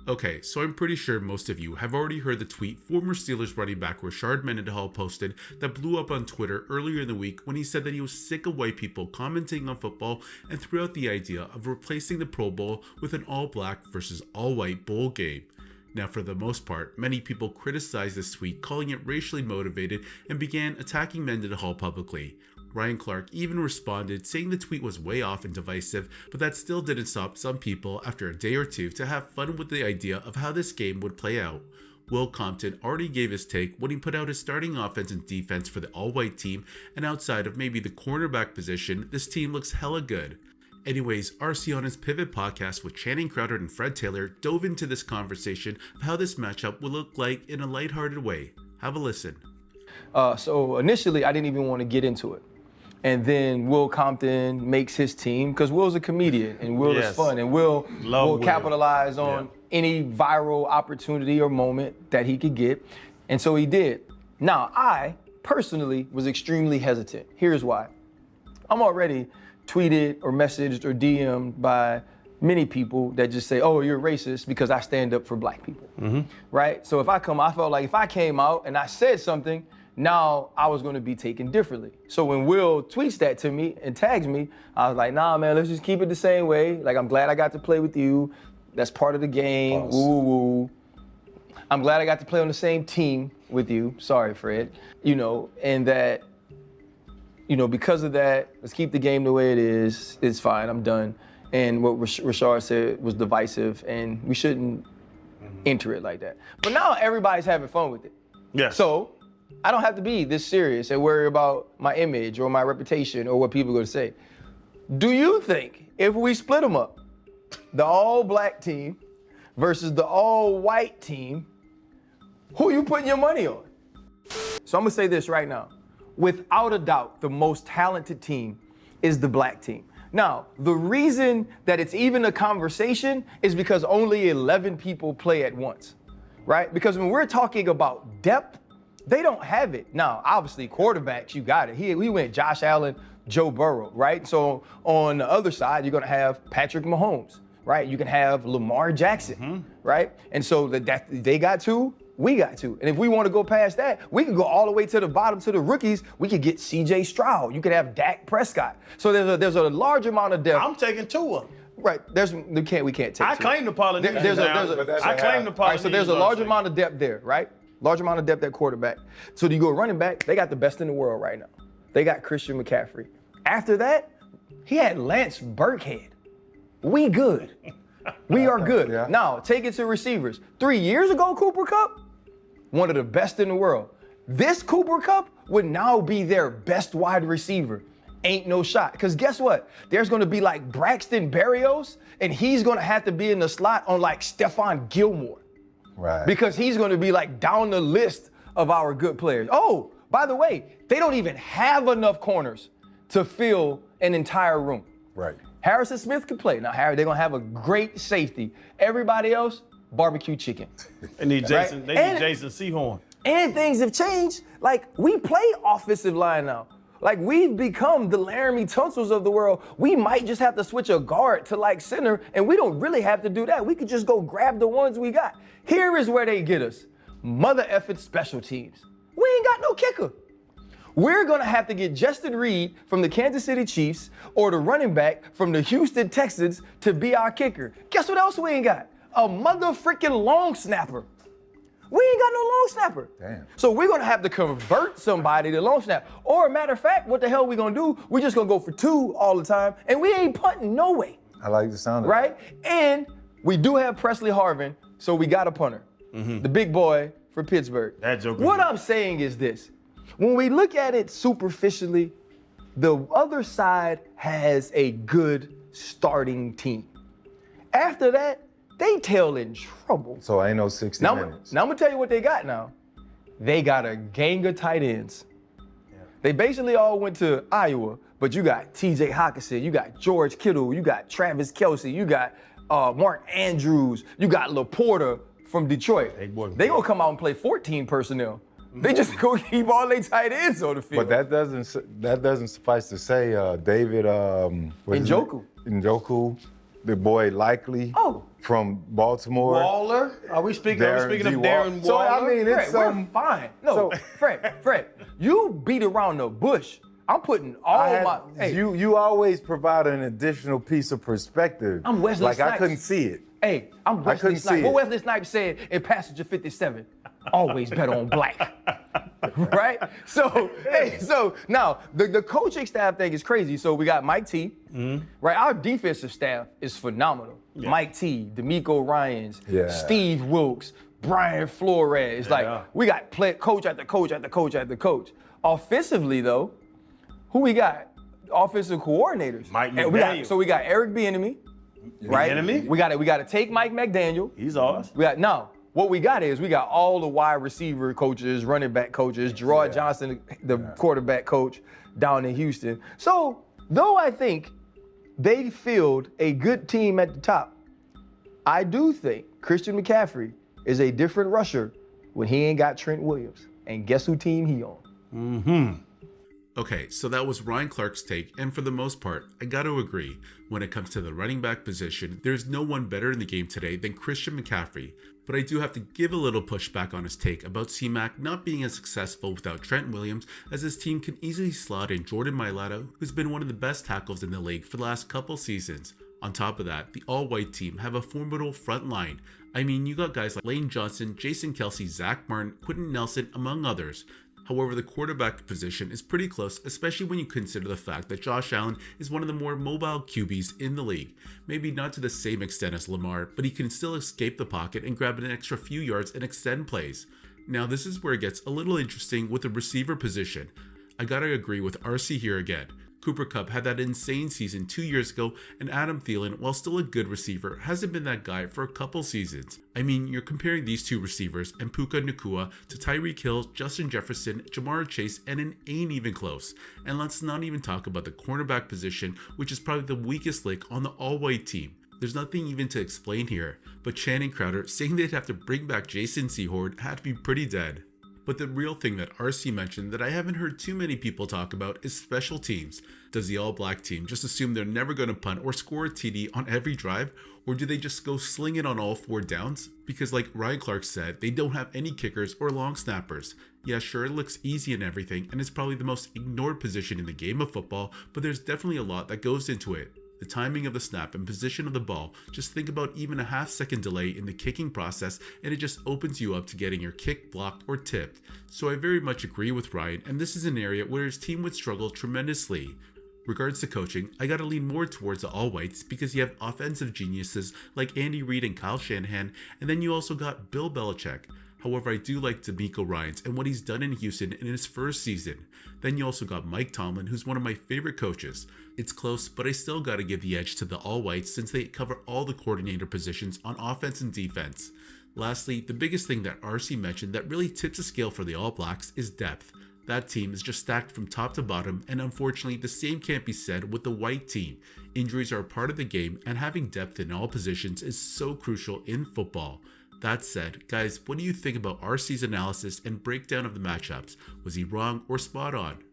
Okay, so I'm pretty sure most of you have already heard the tweet former Steelers running back Rashard Mendenhall posted that blew up on Twitter earlier in the week when he said that he was sick of white people commenting on football and threw out the idea of replacing the Pro Bowl with an all-black versus all-white bowl game. Now, for the most part, many people criticized this tweet, calling it racially motivated, and began attacking Mendenhall publicly. Ryan Clark even responded, saying the tweet was way off and divisive, but that still didn't stop some people, after a day or two, to have fun with the idea of how this game would play out. Will Compton already gave his take when he put out his starting offense and defense for the all-white team, and outside of maybe the cornerback position, this team looks hella good. Anyways, RC on his Pivot podcast with Channing Crowder and Fred Taylor dove into this conversation of how this matchup would look like in a lighthearted way. Have a listen. So initially, I didn't even want to get into it. And then Will Compton makes his team, because Will's a comedian, and Will is fun, and Will capitalize on any viral opportunity or moment that he could get. And so he did. Now, I personally was extremely hesitant. Here's why. I'm already tweeted or messaged or DM'd by many people that just say, oh, you're racist because I stand up for black people, right? So I felt like if I came out and I said something, now I was gonna be taken differently. So when Will tweets that to me and tags me, I was like, nah, man, let's just keep it the same way. Like, I'm glad I got to play with you. That's part of the game, woo woo. I'm glad I got to play on the same team with you. Sorry, Fred. And that, because of that, let's keep the game the way it is. It's fine, I'm done. And what Rashard said was divisive, and we shouldn't enter it like that. But now everybody's having fun with it. Yeah. So I don't have to be this serious and worry about my image or my reputation or what people are gonna say. Do you think if we split them up, the all-black team versus the all-white team, who you putting your money on? So I'm gonna say this right now. Without a doubt, the most talented team is the black team. Now, the reason that it's even a conversation is because only 11 people play at once, right? Because when we're talking about depth, they don't have it. Now, obviously, quarterbacks, you got it. We went Josh Allen, Joe Burrow, right? So on the other side, you're gonna have Patrick Mahomes, right? You can have Lamar Jackson, right? And so that they got two, we got two. And if we want to go past that, we can go all the way to the bottom to the rookies. We could get C.J. Stroud. You could have Dak Prescott. So there's a large amount of depth. I'm taking two of them. Right. We can't take I two. claim the Polynesian. I claim the Polynesian. Right, so there's a large amount of depth there, right? Large amount of depth at quarterback. So you go running back, they got the best in the world right now. They got Christian McCaffrey. After that, he had Lance Burkhead. We good. We are good. Yeah. Now, take it to receivers. 3 years ago, Cooper Kupp, one of the best in the world. This Cooper Kupp would now be their best wide receiver. Ain't no shot. Because guess what? There's going to be like Braxton Berrios, and he's going to have to be in the slot on like Stephon Gilmore. Right. Because he's going to be like down the list of our good players. Oh, by the way, they don't even have enough corners to fill an entire room. Right. Harrison Smith could play. Now, they're going to have a great safety. Everybody else, barbecue chicken. They need Jason. Right? They need Jason Sehorn. And things have changed. Like, we play offensive line now. Like, we've become the Laramie Tunsil's of the world. We might just have to switch a guard to like center, and we don't really have to do that. We could just go grab the ones we got. Here is where they get us. Mother effing special teams. We ain't got no kicker. We're gonna have to get Justin Reed from the Kansas City Chiefs or the running back from the Houston Texans to be our kicker. Guess what else we ain't got? A mother freaking long snapper. We ain't got no long snapper. Damn. So we're gonna have to convert somebody to long snap. Or matter of fact, what the hell we gonna do? We're just gonna go for two all the time, and we ain't punting no way. I like the sound of right? And we do have Presley Harvin, so we got a punter. The big boy for Pittsburgh. That joke. What I'm saying is this. When we look at it superficially, the other side has a good starting team. After that, they tail in trouble. So ain't no 60 minutes. Now I'm gonna tell you what they got now. They got a gang of tight ends. Yeah. They basically all went to Iowa, but you got T.J. Hockenson, you got George Kittle, you got Travis Kelce, you got Mark Andrews, you got LaPorta from Detroit. They gonna come out and play 14 personnel. They just gonna keep all their tight ends on the field. But that doesn't suffice to say David Njoku. the boy Likely from Baltimore. Waller? Are we speaking of Darren Waller? So, I mean, it's we're fine. No, Fred, you beat around the bush. I'm putting all my... You always provide an additional piece of perspective. I'm Wesley Snipes. I couldn't see it. Hey, I'm Wesley Snipes. What Wesley Snipes said in Passenger 57, always bet on black. Right? So now the coaching staff thing is crazy. So we got Mike T, right? Our defensive staff is phenomenal. Yeah. Mike T, D'Amico Ryans, Steve Wilkes, Brian Flores. We got coach after coach after coach after coach. Offensively though, who we got? Offensive coordinators. Mike McDaniel. So we got Eric Bieniemy, right? Bieniemy? We got to take Mike McDaniel. He's ours. What we got is we got all the wide receiver coaches, running back coaches, Gerard Johnson, the quarterback coach down in Houston. So though I think they field a good team at the top, I do think Christian McCaffrey is a different rusher when he ain't got Trent Williams. And guess who team he on? Mm-hmm. Okay, so that was Ryan Clark's take, and for the most part, I gotta agree. When it comes to the running back position, there's no one better in the game today than Christian McCaffrey, but I do have to give a little pushback on his take about C-Mac not being as successful without Trent Williams, as his team can easily slot in Jordan Mailata, who's been one of the best tackles in the league for the last couple seasons. On top of that, the all-white team have a formidable front line. I mean, you got guys like Lane Johnson, Jason Kelsey, Zach Martin, Quentin Nelson, among others. However, the quarterback position is pretty close, especially when you consider the fact that Josh Allen is one of the more mobile QBs in the league. Maybe not to the same extent as Lamar, but he can still escape the pocket and grab an extra few yards and extend plays. Now, this is where it gets a little interesting with the receiver position. I gotta agree with RC here again. Cooper Kupp had that insane season 2 years ago, and Adam Thielen, while still a good receiver, hasn't been that guy for a couple seasons. I mean, you're comparing these two receivers and Puka Nacua to Tyreek Hill, Justin Jefferson, Jamar Chase, and it ain't even close. And let's not even talk about the cornerback position, which is probably the weakest link on the all-white team. There's nothing even to explain here, but Channing Crowder saying they'd have to bring back Jason Sehorn had to be pretty dead. But the real thing that RC mentioned that I haven't heard too many people talk about is special teams. Does the all-black team just assume they're never going to punt or score a TD on every drive? Or do they just go sling it on all 4 downs? Because like Ryan Clark said, they don't have any kickers or long snappers. Yeah, sure, it looks easy and everything, and it's probably the most ignored position in the game of football, but there's definitely a lot that goes into it. The timing of the snap and position of the ball, just think about even a half-second delay in the kicking process and it just opens you up to getting your kick blocked or tipped. So I very much agree with Ryan, and this is an area where his team would struggle tremendously. Regards to coaching, I gotta lean more towards the all-whites because you have offensive geniuses like Andy Reid and Kyle Shanahan, and then you also got Bill Belichick. However, I do like D'Amico Ryans and what he's done in Houston in his first season. Then you also got Mike Tomlin, who's one of my favorite coaches. It's close, but I still gotta give the edge to the all-whites since they cover all the coordinator positions on offense and defense. Lastly, the biggest thing that RC mentioned that really tips the scale for the All Blacks is depth. That team is just stacked from top to bottom, and unfortunately the same can't be said with the white team. Injuries are a part of the game, and having depth in all positions is so crucial in football. That said, guys, what do you think about RC's analysis and breakdown of the matchups? Was he wrong or spot on?